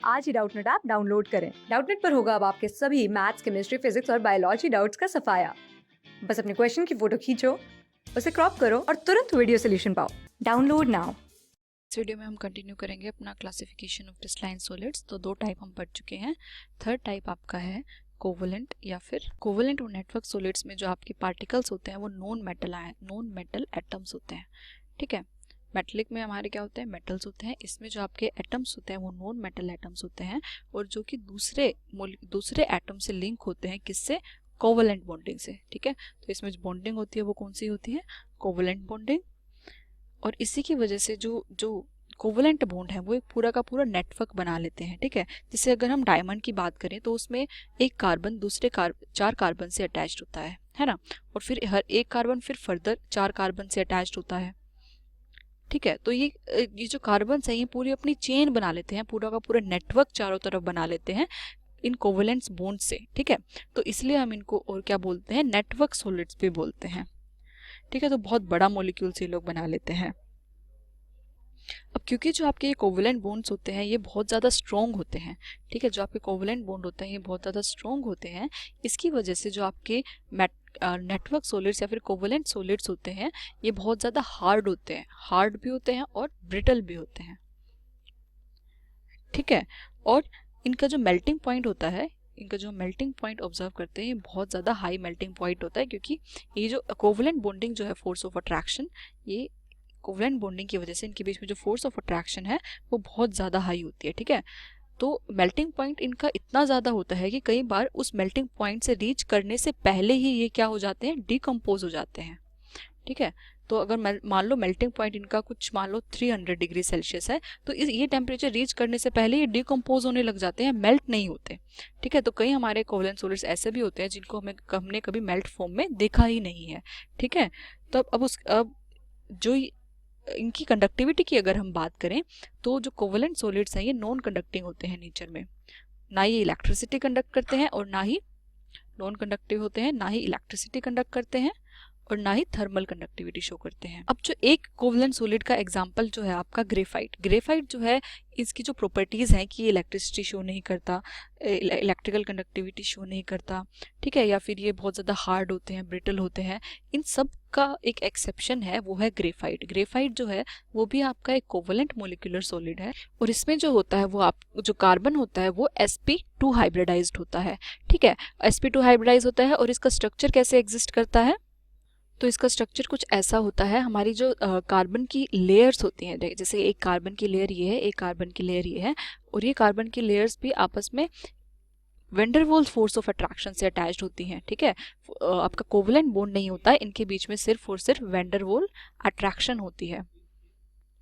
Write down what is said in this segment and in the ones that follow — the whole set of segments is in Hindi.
आज ही डाउटनेट ऐप डाउनलोड करें। डाउटनेट पर होगा अब आपके सभी मैथ्स, केमिस्ट्री, फिजिक्स और बायोलॉजी डाउट्स का सफाया। बस अपने क्वेश्चन की फोटो खींचो, उसे क्रॉप करो और तुरंत वीडियो सोल्यूशन पाओ। Download now. इस वीडियो में हम कंटिन्यू करेंगे अपना क्लासिफिकेशन ऑफ क्रिस्टलाइन सॉलिड्स। तो दो टाइप हम पढ़ चुके हैं। थर्ड टाइप आपका है कोवलेंट या फिर कोवलेंट और नेटवर्क सॉलिड्स में जो आपके पार्टिकल्स होते हैं वो नॉन मेटल एटम्स होते हैं। ठीक है, मेटलिक में हमारे क्या होते हैं, मेटल्स होते हैं। इसमें जो आपके एटम्स होते हैं वो नॉन मेटल एटम्स होते हैं और जो कि दूसरे एटम से लिंक होते हैं, किससे, कोवलेंट बॉन्डिंग से। ठीक है, तो इसमें जो बॉन्डिंग होती है वो कौन सी होती है, कोवलेंट बॉन्डिंग। और इसी की वजह से जो जो कोवलेंट बॉन्ड है वो एक पूरा का पूरा नेटवर्क बना लेते हैं। ठीक है, जैसे अगर हम डायमंड की बात करें तो उसमें एक कार्बन दूसरे चार कार्बन से अटैच्ड होता है ना, और फिर हर एक कार्बन फिर फर्दर चार कार्बन से अटैच्ड होता है। ठीक है, तो ये जो कार्बन है ये पूरी अपनी चेन बना लेते हैं, पूरा का पूरा नेटवर्क चारों तरफ बना लेते हैं इन कोवलेंस बॉन्ड से। ठीक है, तो इसलिए हम इनको और क्या बोलते हैं, नेटवर्क सॉलिड्स भी बोलते हैं। ठीक है, तो बहुत बड़ा मॉलिक्यूल से लोग बना लेते हैं। अब क्योंकि जो आपके ये कोवलेंट बॉन्ड्स होते हैं ये बहुत ज़्यादा स्ट्रॉन्ग होते हैं। ठीक है, जो आपके कोवलेंट बॉन्ड होते हैं ये बहुत ज़्यादा स्ट्रॉन्ग होते हैं। इसकी वजह से जो आपके नेटवर्क सॉलिड्स या फिर कोवलेंट सॉलिड्स होते हैं ये बहुत ज़्यादा हार्ड भी होते हैं और ब्रिटल भी होते हैं। ठीक है, और इनका जो मेल्टिंग पॉइंट होता है, इनका जो मेल्टिंग पॉइंट ऑब्जर्व करते हैं ये बहुत ज़्यादा हाई मेल्टिंग पॉइंट होता है, क्योंकि ये जो कोवलेंट बॉन्डिंग जो है, फोर्स ऑफ अट्रैक्शन, ये कोवलेंट बॉन्डिंग की वजह से इनके बीच में जो फोर्स ऑफ अट्रैक्शन है वो बहुत ज़्यादा हाई होती है। ठीक है, तो मेल्टिंग पॉइंट इनका इतना ज़्यादा होता है कि कई बार उस मेल्टिंग पॉइंट से रीच करने से पहले ही ये क्या हो जाते हैं, डिकम्पोज हो जाते हैं। ठीक है, तो अगर मान लो मेल्टिंग पॉइंट इनका कुछ मान लो 300 डिग्री सेल्सियस है, तो ये टेम्परेचर रीच करने से पहले ये डिकम्पोज होने लग जाते हैं, मेल्ट नहीं होते। ठीक है, तो कई हमारे कोवलेंट सॉलिड्स ऐसे भी होते हैं जिनको हमने कभी मेल्ट फॉर्म में देखा ही नहीं है। ठीक है, तो अब जो इनकी कंडक्टिविटी की अगर हम बात करें तो जो कोवलेंट सॉलिड्स हैं ये नॉन कंडक्टिंग होते हैं नेचर में। ना ये इलेक्ट्रिसिटी कंडक्ट करते हैं और ना ही नॉन कंडक्टिव होते हैं, ना ही इलेक्ट्रिसिटी कंडक्ट करते हैं और ना ही थर्मल कंडक्टिविटी शो करते हैं। अब जो एक कोवलेंट सॉलिड का एग्जांपल जो है आपका ग्रेफाइट जो है, इसकी जो प्रॉपर्टीज हैं कि ये इलेक्ट्रिसिटी शो नहीं करता, इलेक्ट्रिकल कंडक्टिविटी शो नहीं करता। ठीक है, या फिर ये बहुत ज़्यादा हार्ड होते हैं, ब्रिटल होते हैं, इन सब का एक एक्सेप्शन है, वो है ग्रेफाइट जो है वो भी आपका एक कोवलेंट मोलिकुलर सॉलिड है। और इसमें जो होता है वो जो कार्बन होता है वो sp2 हाइब्रिडाइज्ड होता है। ठीक है, sp2 हाइब्रिडाइज होता है और इसका स्ट्रक्चर कैसे एग्जिस्ट करता है, तो इसका स्ट्रक्चर कुछ ऐसा होता है, हमारी जो कार्बन की लेयर्स होती हैं, जैसे एक कार्बन की लेयर ये है, एक कार्बन की लेयर ये है, और ये कार्बन की लेयर्स भी आपस में वेंडरवॉल्स फोर्स ऑफ अट्रैक्शन से अटैच्ड होती हैं। ठीक है, आपका कोवलेंट बॉन्ड नहीं होता है, इनके बीच में सिर्फ और सिर्फ वेंडरवॉल अट्रैक्शन होती है।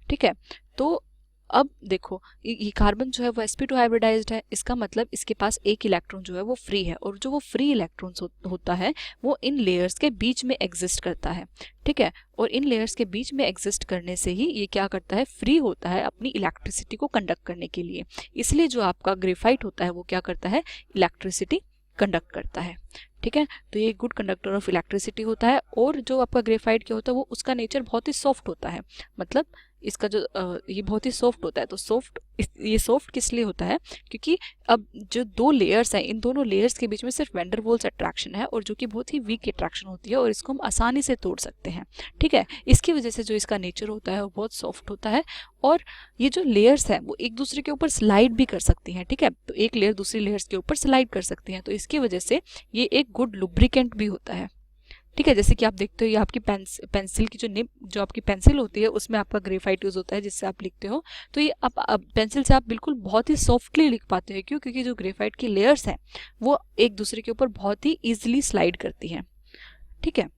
ठीक है, तो अब देखो ये कार्बन जो है वो sp2 हाइब्रिडाइज्ड है, इसका मतलब इसके पास एक इलेक्ट्रॉन जो है वो फ्री है, और जो वो फ्री इलेक्ट्रॉन होता है वो इन लेयर्स के बीच में एग्जिस्ट करता है। ठीक है, और इन लेयर्स के बीच में एग्जिस्ट करने से ही ये क्या करता है, फ्री होता है अपनी इलेक्ट्रिसिटी को कंडक्ट करने के लिए। इसलिए जो आपका ग्रेफाइट होता है वो क्या करता है, इलेक्ट्रिसिटी कंडक्ट करता है। ठीक है, तो ये गुड कंडक्टर ऑफ इलेक्ट्रिसिटी होता है। और जो आपका ग्रेफाइट क्या होता है वो उसका नेचर बहुत ही सॉफ्ट होता है, मतलब इसका जो ये बहुत ही सॉफ्ट होता है। तो ये सॉफ्ट किस लिए होता है, क्योंकि अब जो दो लेयर्स हैं इन दोनों लेयर्स के बीच में सिर्फ वेंडरवॉल्स अट्रैक्शन है, और जो कि बहुत ही वीक अट्रैक्शन होती है और इसको हम आसानी से तोड़ सकते हैं। ठीक है, इसकी वजह से जो इसका नेचर होता है वो बहुत सॉफ्ट होता है, और ये जो लेयर्स हैं वो एक दूसरे के ऊपर स्लाइड भी कर सकती हैं। ठीक है, तो एक लेयर दूसरी लेयर्स के ऊपर स्लाइड कर सकती हैं, तो इसकी वजह से ये एक गुड लुब्रिकेंट भी होता है। ठीक है, जैसे कि आप देखते हो ये आपकी पेंसिल की जो आपकी पेंसिल होती है उसमें आपका ग्रेफाइट यूज होता है जिससे आप लिखते हो, तो ये आप पेंसिल से आप बिल्कुल बहुत ही सॉफ्टली लिख पाते हो। क्यों, क्योंकि जो ग्रेफाइट की लेयर्स हैं वो एक दूसरे के ऊपर बहुत ही ईजिली स्लाइड करती हैं। ठीक है,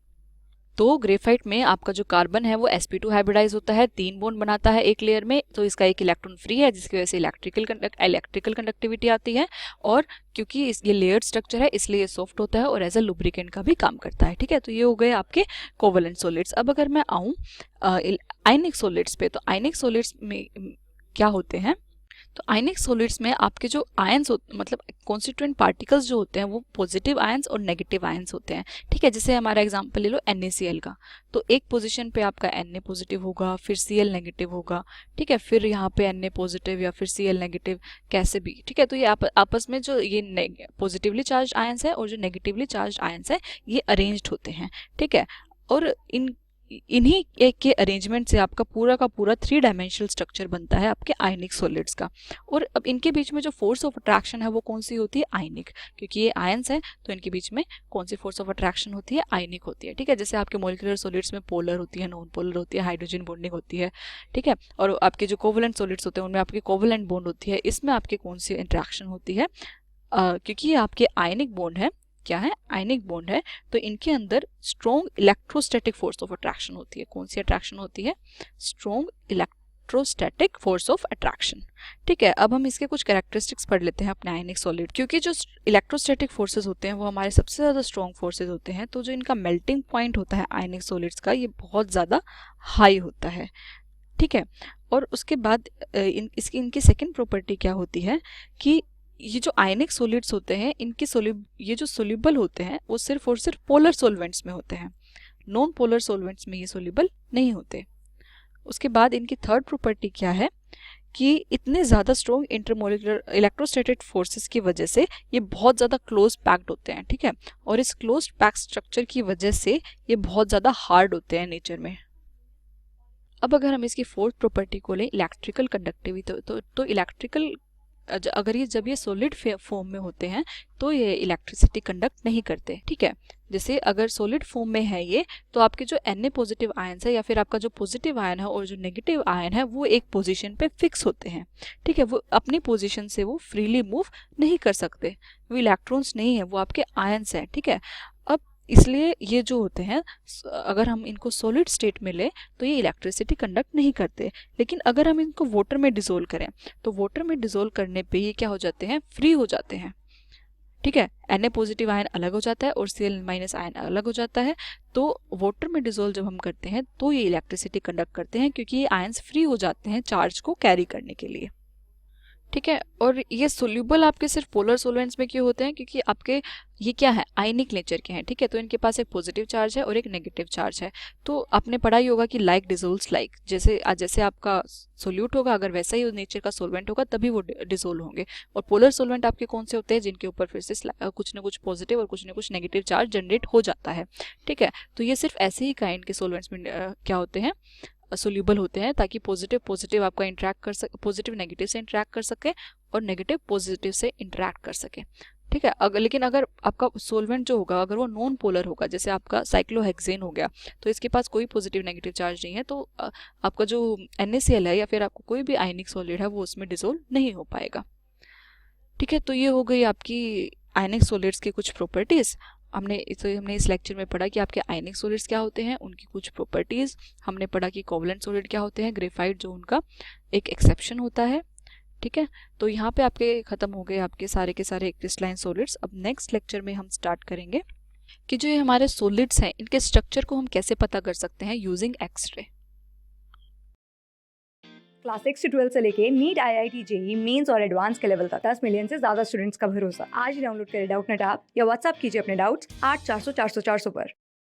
तो ग्रेफाइट में आपका जो कार्बन है वो sp2 हाइब्रिडाइज होता है, 3 बॉन्ड बनाता है एक लेयर में, तो इसका एक इलेक्ट्रॉन फ्री है जिसकी वजह से इलेक्ट्रिकल कंडक्टिविटी आती है, और क्योंकि ये लेयर्ड स्ट्रक्चर है इसलिए ये सॉफ्ट होता है और एज अ लुब्रिकेंट का भी काम करता है। ठीक है, तो ये हो गए आपके कोवलेंट सॉलिड्स। अब अगर मैं आऊँ आयनिक सॉलिड्स पे, तो आयनिक सॉलिड्स में क्या होते हैं, तो आयनिक सॉलिड्स में आपके जो आयंस मतलब कॉन्स्टिट्यूएंट पार्टिकल्स जो होते हैं वो पॉजिटिव आयंस और नेगेटिव आयंस होते हैं। ठीक है, जैसे हमारा एग्जांपल ले लो NaCl का, तो एक पोजीशन पे आपका Na पॉजिटिव होगा, फिर Cl नेगेटिव होगा। ठीक है, फिर यहाँ पे Na पॉजिटिव या फिर Cl नेगेटिव, कैसे भी। ठीक है, तो ये आपस में जो ये पॉजिटिवली चार्ज आयंस है और जो नेगेटिवली चार्ज आयंस है ये अरेंज्ड होते हैं। ठीक है, और इन्हीं एक के अरेंजमेंट से आपका पूरा का पूरा 3 डायमेंशनल स्ट्रक्चर बनता है आपके आयनिक सॉलिड्स का। और अब इनके बीच में जो फोर्स ऑफ अट्रैक्शन है वो कौन सी होती है? आयनिक, क्योंकि ये आयंस है तो इनके बीच में कौन सी फोर्स ऑफ अट्रैक्शन होती है? आयनिक होती है। ठीक है, जैसे आपके मॉलिक्यूलर सॉलिड्स में पोलर होती है, नॉन पोलर होती है, हाइड्रोजन बॉन्डिंग होती है। ठीक है, और आपके जो कोवलेंट सॉलिड्स होते हैं उनमें आपकी कोवलेंट बॉन्ड होती है, इसमें आपकी कौन सी इंट्रैक्शन होती है? क्योंकि ये आपके आयनिक बॉन्ड है, क्या है? आयनिक बॉन्ड है, तो इनके अंदर strong electrostatic force of attraction होती है। कौन सी अट्रैक्शन होती है? Strong electrostatic force of attraction. ठीक है, अब हम इसके कुछ कैरेक्टरिस्टिक्स पढ़ लेते हैं अपने आयनिक सॉलिड, क्योंकि जो इलेक्ट्रोस्टैटिक फोर्सेज होते हैं वो हमारे सबसे ज़्यादा स्ट्रॉन्ग फोर्सेज होते हैं, तो जो इनका मेल्टिंग पॉइंट होता है आयनिक सॉलिड्स का, ये बहुत ज़्यादा हाई होता है। ठीक है, और उसके बाद इनकी सेकेंड प्रॉपर्टी क्या होती है कि ये जो आयनिक सॉलिड्स होते हैं इनके ये जो सोल्यूबल होते हैं वो सिर्फ और सिर्फ पोलर सॉल्वेंट्स में होते हैं, नॉन पोलर सॉल्वेंट्स में ये सोल्यूबल नहीं होते। उसके बाद इनकी थर्ड प्रॉपर्टी क्या है कि इतने ज़्यादा स्ट्रॉन्ग इंटरमोलिकुलर इलेक्ट्रोस्टैटिक फोर्सेस की वजह से ये बहुत ज़्यादा क्लोज पैक्ड होते हैं। ठीक है, और इस क्लोज पैक्ड स्ट्रक्चर की वजह से ये बहुत ज़्यादा हार्ड होते हैं नेचर में। अब अगर हम इसकी फोर्थ प्रॉपर्टी को लें, इलेक्ट्रिकल कंडक्टिविटी, तो इलेक्ट्रिकल अगर जब ये सॉलिड फॉर्म में होते हैं तो ये इलेक्ट्रिसिटी कंडक्ट नहीं करते। ठीक है, जैसे अगर सॉलिड फॉर्म में है ये, तो आपके जो Na पॉजिटिव आयन है या फिर आपका जो पॉजिटिव आयन है और जो नेगेटिव आयन है वो एक पोजीशन पे फिक्स होते हैं। ठीक है, वो अपनी पोजीशन से वो फ्रीली मूव नहीं कर सकते, वो इलेक्ट्रॉन्स नहीं है, वो आपके आयन्स हैं। ठीक है, अब इसलिए ये जो होते हैं अगर हम इनको सॉलिड स्टेट में ले तो ये इलेक्ट्रिसिटी कंडक्ट नहीं करते, लेकिन अगर हम इनको वाटर में डिसोल्व करें तो वाटर में डिसोल्व करने पे ये क्या हो जाते हैं? फ्री हो जाते हैं। ठीक है, Na पॉजिटिव आयन अलग हो जाता है और Cl माइनस आयन अलग हो जाता है, तो वाटर में डिसोल्व जब हम करते हैं तो ये इलेक्ट्रिसिटी कंडक्ट करते हैं, क्योंकि ये आयन्स फ्री हो जाते हैं चार्ज को कैरी करने के लिए। ठीक है, और ये सोल्यूबल आपके सिर्फ पोलर सॉल्वेंट्स में क्यों होते हैं? क्योंकि आपके ये क्या है? आयनिक नेचर के हैं। ठीक है, तो इनके पास एक पॉजिटिव चार्ज है और एक नेगेटिव चार्ज है। तो आपने पढ़ा ही होगा कि लाइक डिसोल्व्स लाइक, जैसे आपका सोल्यूट होगा अगर वैसा ही नेचर का सोलवेंट होगा तभी वो डिसोल्व होंगे। और पोलर सोलवेंट आपके कौन से होते हैं? जिनके ऊपर फिर से कुछ ना कुछ पॉजिटिव और कुछ ना कुछ नेगेटिव चार्ज जनरेट हो जाता है। ठीक है, तो ये सिर्फ ऐसे ही काइंड के सोलवेंट्स में क्या होते हैं? सोल्यूबल होते हैं, ताकि पॉजिटिव आपका इंटरेक्ट कर सके, पॉजिटिव नेगेटिव से इंटरेक्ट कर सके और नेगेटिव पॉजिटिव से इंटरेक्ट कर सके। ठीक है, लेकिन अगर आपका सोलवेंट जो होगा अगर वो नॉन पोलर होगा, जैसे आपका साइक्लोहेक्सेन हो गया, तो इसके पास कोई पॉजिटिव नेगेटिव चार्ज नहीं है, तो आपका जो NaCl है या फिर आपको कोई भी आयनिक सॉलिड है वो उसमें डिसोल्व नहीं हो पाएगा। ठीक है, तो ये हो गई आपकी आयनिक सॉलिड्स की कुछ प्रॉपर्टीज। हमने इस लेक्चर में पढ़ा कि आपके आयनिक सॉलिड्स क्या होते हैं, उनकी कुछ प्रॉपर्टीज। हमने पढ़ा कि कोवलेंट सॉलिड क्या होते हैं, ग्रेफाइट जो उनका एक एक्सेप्शन होता है। ठीक है, तो यहाँ पे आपके खत्म हो गए आपके सारे के सारे क्रिस्टलाइन सॉलिड्स। अब नेक्स्ट लेक्चर में हम स्टार्ट करेंगे कि जो ये हमारे सॉलिड्स हैं इनके स्ट्रक्चर को हम कैसे पता कर सकते हैं यूजिंग एक्सरे। क्लास 6 से 12 से लेके नीट IIT JEE मेंस और एडवांस के लेवल तक 10 मिलियन से ज्यादा स्टूडेंट्स का भरोसा। आज ही डाउनलोड करें डाउटनेट ऐप या व्हाट्सएप कीजिए अपने डाउट्स 8400 400 400 पर।